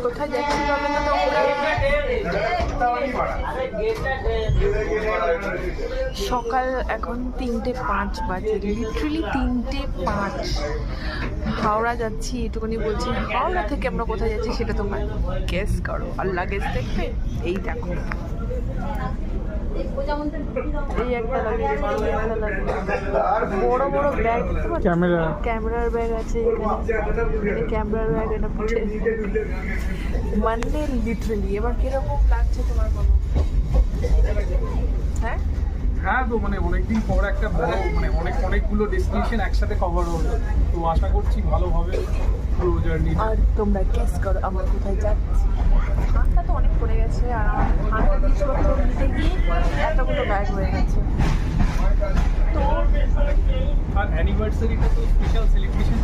কোথায় যাচ্ছি বলো তো সকাল এখন 3:05 বাজে, লিটারালি 3:05। হাওড়া যাচ্ছি এটুকুনি বলছি। হাওড়া থেকে আমরা কোথায় যাচ্ছি সেটা তোমরা গেস করো। আর লাগেজ দেখবে, এই দেখো, এই একটা লাগেজ, এই একটা লাগেজ, বড় বড় ব্যাগ, ক্যামেরার ব্যাগ আছে এখানে, ক্যামেরার ব্যাগ এটা পিঠে, মানে লিটারালি। এবার কিরকম লাগছে তোমার বলো? হ্যাঁ হ্যাঁ, তো মানে অনেকদিন পর একটা বড় মানে অনেকগুলো ডেস্টিনেশন একসাথে কভার হবে, তো আশা করছি ভালো হবে পুরো জার্নি। আর তোমরা গেস করো আমরা কোথায় যাচ্ছি। ঠান্ডা তো অনেক পড়ে গেছে, আর আমার ঠান্ডা জিনিসপত্র নিতে গিয়ে এতগুলো ব্যাগ হয়ে গেছে। তো আর অ্যানিভার্সারিটা তো স্পেশাল সেলিব্রেশন